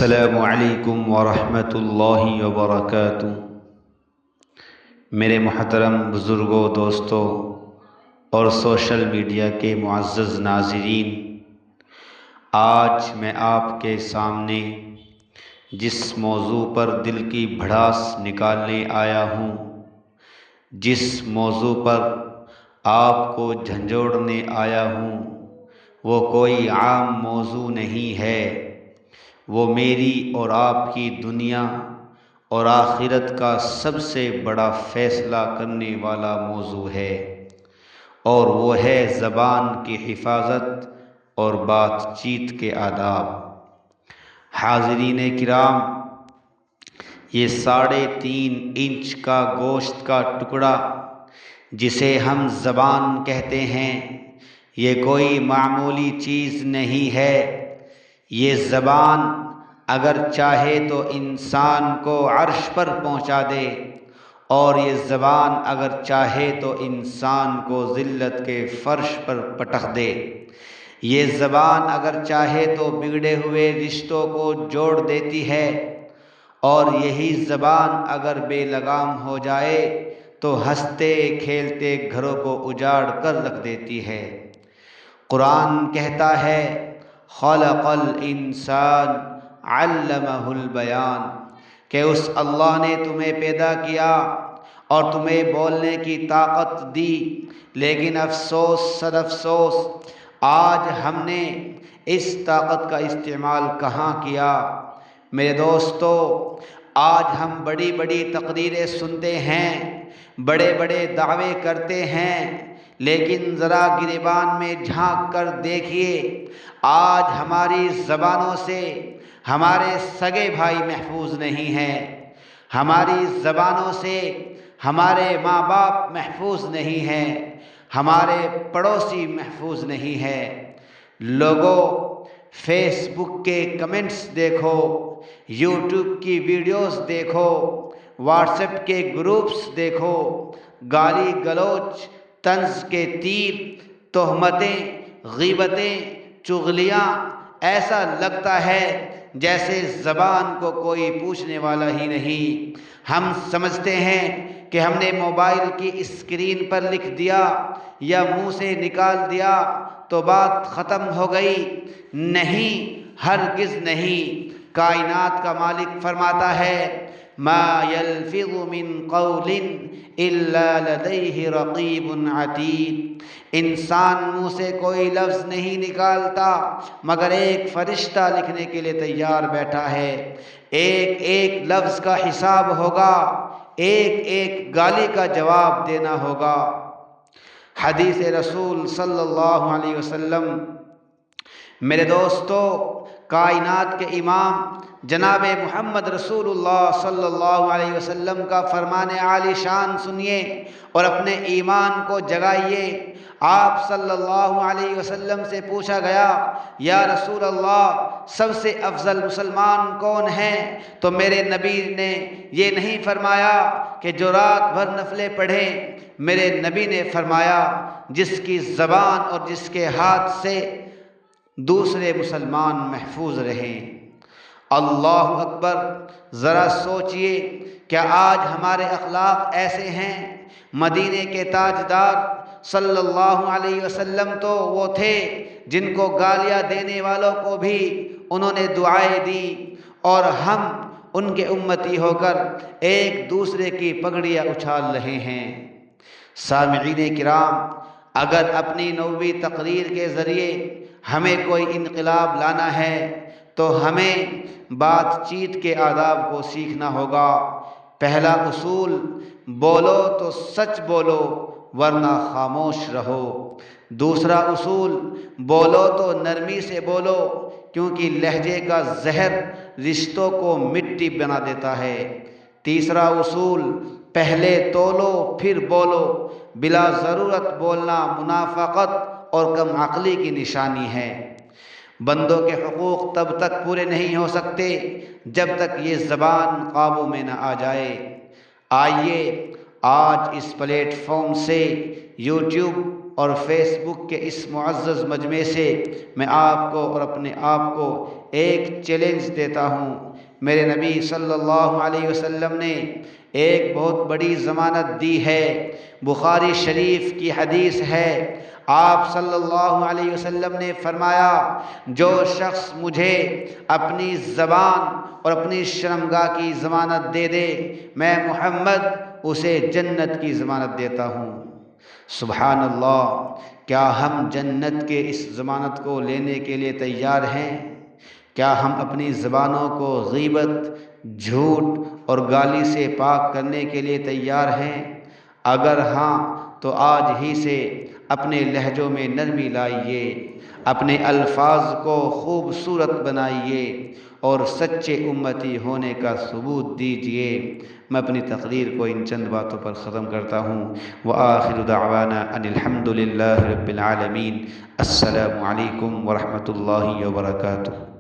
السلام علیکم ورحمۃ اللہ وبرکاتہ۔ میرے محترم بزرگوں، دوستوں اور سوشل میڈیا کے معزز ناظرین، آج میں آپ کے سامنے جس موضوع پر دل کی بھڑاس نکالنے آیا ہوں، جس موضوع پر آپ کو جھنجھوڑنے آیا ہوں، وہ کوئی عام موضوع نہیں ہے، وہ میری اور آپ کی دنیا اور آخرت کا سب سے بڑا فیصلہ کرنے والا موضوع ہے، اور وہ ہے زبان کی حفاظت اور بات چیت کے آداب۔ حاضرین کرام، یہ 3.5 انچ کا گوشت کا ٹکڑا جسے ہم زبان کہتے ہیں، یہ کوئی معمولی چیز نہیں ہے۔ یہ زبان اگر چاہے تو انسان کو عرش پر پہنچا دے، اور یہ زبان اگر چاہے تو انسان کو ذلت کے فرش پر پٹخ دے۔ یہ زبان اگر چاہے تو بگڑے ہوئے رشتوں کو جوڑ دیتی ہے، اور یہی زبان اگر بے لگام ہو جائے تو ہنستے کھیلتے گھروں کو اجاڑ کر رکھ دیتی ہے۔ قرآن کہتا ہے، خلق الانسان علمہ البیان، کہ اس اللہ نے تمہیں پیدا کیا اور تمہیں بولنے کی طاقت دی، لیکن افسوس سد افسوس، آج ہم نے اس طاقت کا استعمال کہاں کیا؟ میرے دوستو، آج ہم بڑی بڑی تقریریں سنتے ہیں، بڑے بڑے دعوے کرتے ہیں، لیکن ذرا گریبان میں جھانک کر دیکھیے، آج ہماری زبانوں سے ہمارے سگے بھائی محفوظ نہیں ہیں، ہماری زبانوں سے ہمارے ماں باپ محفوظ نہیں ہیں، ہمارے پڑوسی محفوظ نہیں ہیں۔ لوگوں، فیس بک کے کمنٹس دیکھو، یوٹیوب کی ویڈیوز دیکھو، واٹس ایپ کے گروپس دیکھو، گالی گلوچ، طنز کے تیر، تہمتیں، غیبتیں، چغلیاں، ایسا لگتا ہے جیسے زبان کو کوئی پوچھنے والا ہی نہیں۔ ہم سمجھتے ہیں کہ ہم نے موبائل کی اسکرین پر لکھ دیا یا منہ سے نکال دیا تو بات ختم ہو گئی۔ نہیں، ہرگز نہیں۔ کائنات کا مالک فرماتا ہے، ما یلفظ من قول الا لدیہ رقیب عتید۔ انسان منہ سے کوئی لفظ نہیں نکالتا مگر ایک فرشتہ لکھنے کے لیے تیار بیٹھا ہے۔ ایک ایک لفظ کا حساب ہوگا، ایک ایک گالی کا جواب دینا ہوگا۔ حدیث رسول صلی اللہ علیہ وسلم، میرے دوستو، کائنات کے امام جناب محمد رسول اللہ صلی اللہ علیہ وسلم کا فرمان عالی شان سنیے اور اپنے ایمان کو جگائیے۔ آپ صلی اللہ علیہ وسلم سے پوچھا گیا، یا رسول اللہ، سب سے افضل مسلمان کون ہیں؟ تو میرے نبی نے یہ نہیں فرمایا کہ جو رات بھر نفلیں پڑھے، میرے نبی نے فرمایا جس کی زبان اور جس کے ہاتھ سے دوسرے مسلمان محفوظ رہیں۔ اللہ اکبر! ذرا سوچئے، کیا آج ہمارے اخلاق ایسے ہیں؟ مدینے کے تاجدار صلی اللہ علیہ وسلم تو وہ تھے جن کو گالیاں دینے والوں کو بھی انہوں نے دعائیں دی، اور ہم ان کے امتی ہو کر ایک دوسرے کی پگڑیاں اچھال رہے ہیں۔ سامعین کرام، اگر اپنی نویں تقریر کے ذریعے ہمیں کوئی انقلاب لانا ہے تو ہمیں بات چیت کے آداب کو سیکھنا ہوگا۔ پہلا اصول، بولو تو سچ بولو ورنہ خاموش رہو۔ دوسرا اصول، بولو تو نرمی سے بولو، کیونکہ لہجے کا زہر رشتوں کو مٹی بنا دیتا ہے۔ تیسرا اصول، پہلے تولو پھر بولو، بلا ضرورت بولنا منافقت اور کم عقلی کی نشانی ہے۔ بندوں کے حقوق تب تک پورے نہیں ہو سکتے جب تک یہ زبان قابو میں نہ آ جائے۔ آئیے آج اس پلیٹ فارم سے، یوٹیوب اور فیس بک کے اس معزز مجمع سے میں آپ کو اور اپنے آپ کو ایک چیلنج دیتا ہوں۔ میرے نبی صلی اللہ علیہ وسلم نے ایک بہت بڑی ضمانت دی ہے۔ بخاری شریف کی حدیث ہے، آپ صلی اللہ علیہ وسلم نے فرمایا، جو شخص مجھے اپنی زبان اور اپنی شرمگاہ کی ضمانت دے دے، میں محمد اسے جنت کی ضمانت دیتا ہوں۔ سبحان اللہ! کیا ہم جنت کے اس ضمانت کو لینے کے لیے تیار ہیں؟ کیا ہم اپنی زبانوں کو غیبت، جھوٹ اور گالی سے پاک کرنے کے لیے تیار ہیں؟ اگر ہاں تو آج ہی سے اپنے لہجوں میں نرمی لائیے، اپنے الفاظ کو خوبصورت بنائیے اور سچے امتی ہونے کا ثبوت دیجیے۔ میں اپنی تقریر کو ان چند باتوں پر ختم کرتا ہوں۔ وآخر دعوانا ان الحمد للہ رب العالمین۔ السلام علیکم ورحمۃ اللہ وبرکاتہ۔